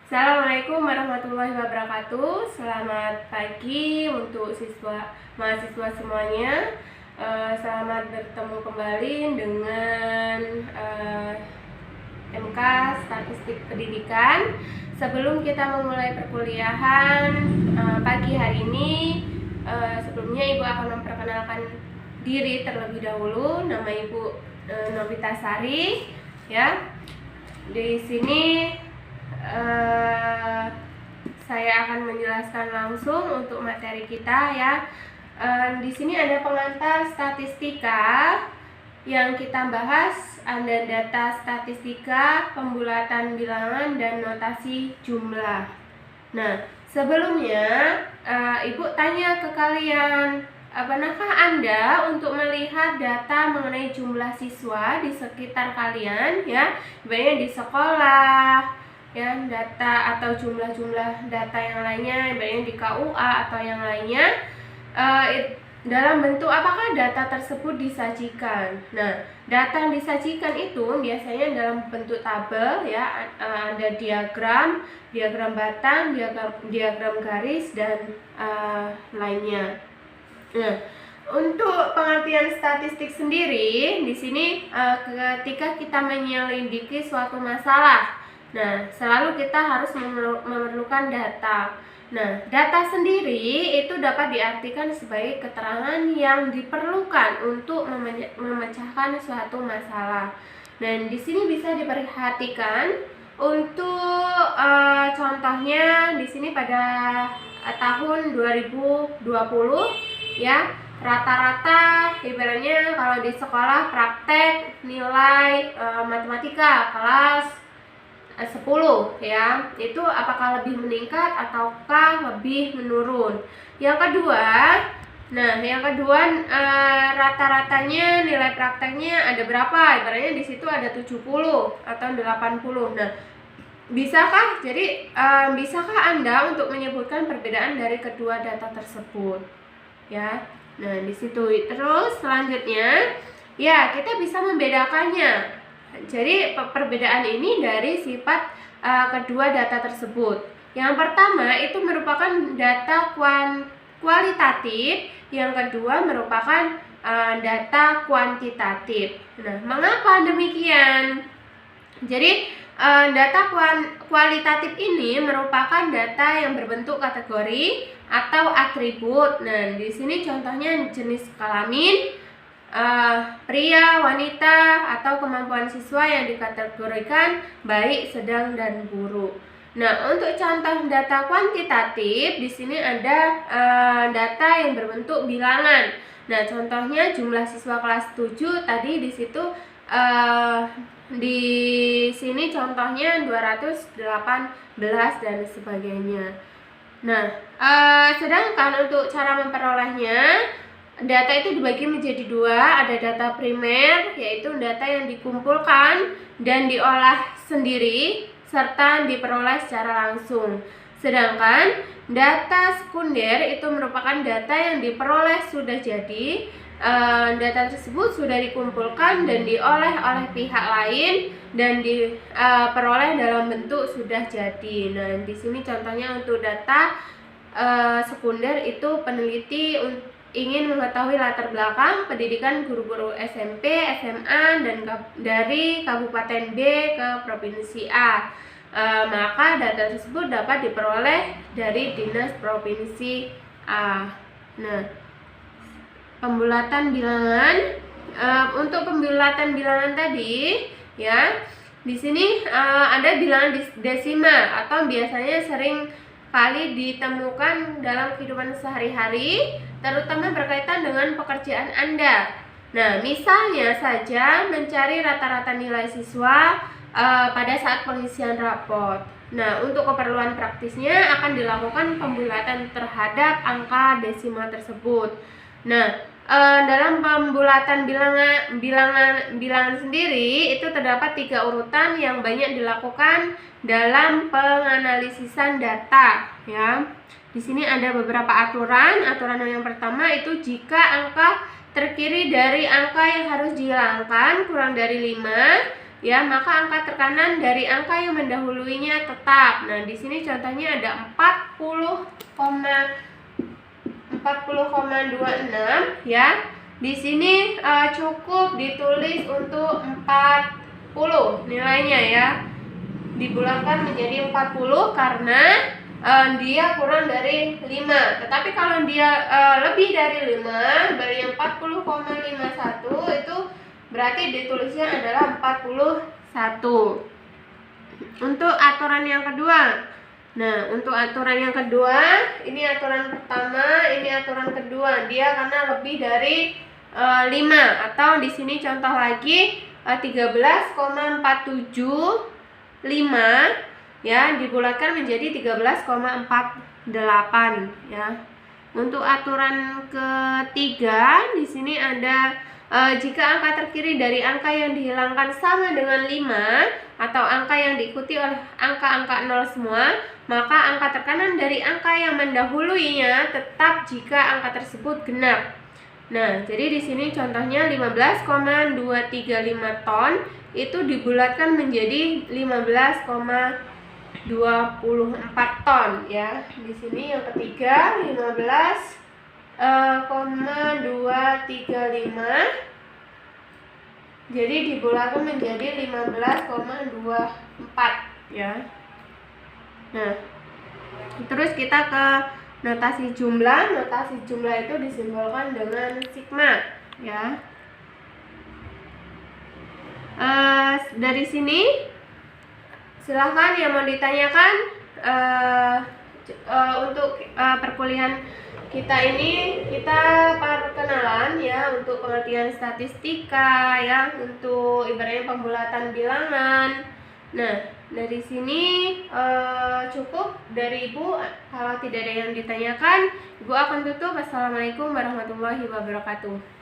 Assalamualaikum warahmatullahi wabarakatuh. Selamat pagi untuk mahasiswa semuanya. Selamat bertemu kembali dengan MK Statistik Pendidikan. Sebelum kita memulai perkuliahan pagi hari ini, sebelumnya Ibu akan memperkenalkan diri terlebih dahulu. Nama Ibu Novita Sari, ya. Di sini saya akan menjelaskan langsung untuk materi kita, ya. Di sini ada pengantar statistika yang kita bahas, ada data statistika, pembulatan bilangan, dan notasi jumlah. Nah, sebelumnya Ibu tanya ke kalian, pernahkah Anda untuk melihat data mengenai jumlah siswa di sekitar kalian, ya, banyak di sekolah, ya, data atau jumlah-jumlah data yang lainnya, banyak di KUA atau yang lainnya, dalam bentuk apakah data tersebut disajikan? Nah, data yang disajikan itu biasanya dalam bentuk tabel, ya, ada diagram batang, diagram garis, dan lainnya. Nah, untuk pengertian statistik sendiri di sini ketika kita menyelidiki suatu masalah, nah, selalu kita harus memerlukan data. Nah, data sendiri itu dapat diartikan sebagai keterangan yang diperlukan untuk memecahkan suatu masalah. Dan di sini bisa diperhatikan untuk contohnya di sini pada tahun 2020, ya, rata-rata ibaratnya kalau di sekolah praktek nilai matematika kelas 10, ya, itu apakah lebih meningkat ataukah lebih menurun. Yang kedua, rata-ratanya nilai prakteknya ada berapa? Ibaratnya di situ ada 70 atau 80. Nah, bisakah Anda untuk menyebutkan perbedaan dari kedua data tersebut? Ya. Nah, di situ terus selanjutnya, ya, kita bisa membedakannya. Jadi perbedaan ini dari sifat kedua data tersebut. Yang pertama itu merupakan data kualitatif, yang kedua merupakan data kuantitatif. Nah, mengapa demikian? Jadi data kualitatif ini merupakan data yang berbentuk kategori atau atribut. Nah, di sini contohnya jenis kelamin, pria, wanita, atau kemampuan siswa yang dikategorikan baik, sedang, dan buruk. Nah, untuk contoh data kuantitatif di sini ada data yang berbentuk bilangan. Nah, contohnya jumlah siswa kelas 7 tadi di situ di sini contohnya 218 dan sebagainya. Nah, sedangkan untuk cara memperolehnya, data itu dibagi menjadi dua, ada data primer, yaitu data yang dikumpulkan dan diolah sendiri serta diperoleh secara langsung. Sedangkan data sekunder itu merupakan data yang diperoleh sudah jadi, data tersebut sudah dikumpulkan dan diolah oleh pihak lain dan diperoleh dalam bentuk sudah jadi. Nah, di sini contohnya untuk data sekunder itu peneliti ingin mengetahui latar belakang pendidikan guru-guru SMP, SMA, dan dari Kabupaten B ke Provinsi A. Maka data tersebut dapat diperoleh dari Dinas Provinsi A. Nah, pembulatan bilangan, untuk pembulatan bilangan tadi, ya, di sini ada bilangan desimal atau biasanya sering kali ditemukan dalam kehidupan sehari-hari, terutama berkaitan dengan pekerjaan Anda. Nah, misalnya saja mencari rata-rata nilai siswa pada saat pengisian raport. Nah, untuk keperluan praktisnya akan dilakukan pembulatan terhadap angka desimal tersebut. Nah, dalam pembulatan bilangan sendiri itu terdapat 3 urutan yang banyak dilakukan dalam penganalisisan data, ya. Di sini ada beberapa aturan. Aturan yang pertama itu jika angka terkiri dari angka yang harus dihilangkan kurang dari 5, ya, maka angka terkanan dari angka yang mendahuluinya tetap. Nah, di sini contohnya ada 40,26 ya. Di sini cukup ditulis untuk 40 nilainya ya. Dibulatkan menjadi 40 karena dia kurang dari 5. Tetapi kalau dia lebih dari 5, dari 40,51 itu berarti ditulisnya adalah 41. Untuk aturan yang kedua. Nah, untuk aturan yang kedua, ini aturan pertama, ini aturan kedua. Dia karena lebih dari 5 atau di sini contoh lagi 13,475 ya, dibulatkan menjadi 13,48 ya. Untuk aturan ketiga, di sini ada jika angka terkiri dari angka yang dihilangkan sama dengan 5 atau angka yang diikuti oleh angka-angka 0 semua, maka angka terkanan dari angka yang mendahuluinya tetap jika angka tersebut genap. Nah, jadi di sini contohnya 15,235 ton itu dibulatkan menjadi 15,24 ton ya. Di sini yang ketiga 15,235 jadi dibulatkan menjadi 15,24 ya. Nah, terus kita ke notasi jumlah. Notasi jumlah itu disimbolkan dengan sigma ya. Dari sini silahkan yang mau ditanyakan untuk perkuliahan kita ini, kita perkenalan ya untuk pengertian statistika ya, untuk ibaratnya pembulatan bilangan. Nah, dari sini cukup dari Ibu. Kalau tidak ada yang ditanyakan, Ibu akan tutup. Assalamualaikum warahmatullahi wabarakatuh.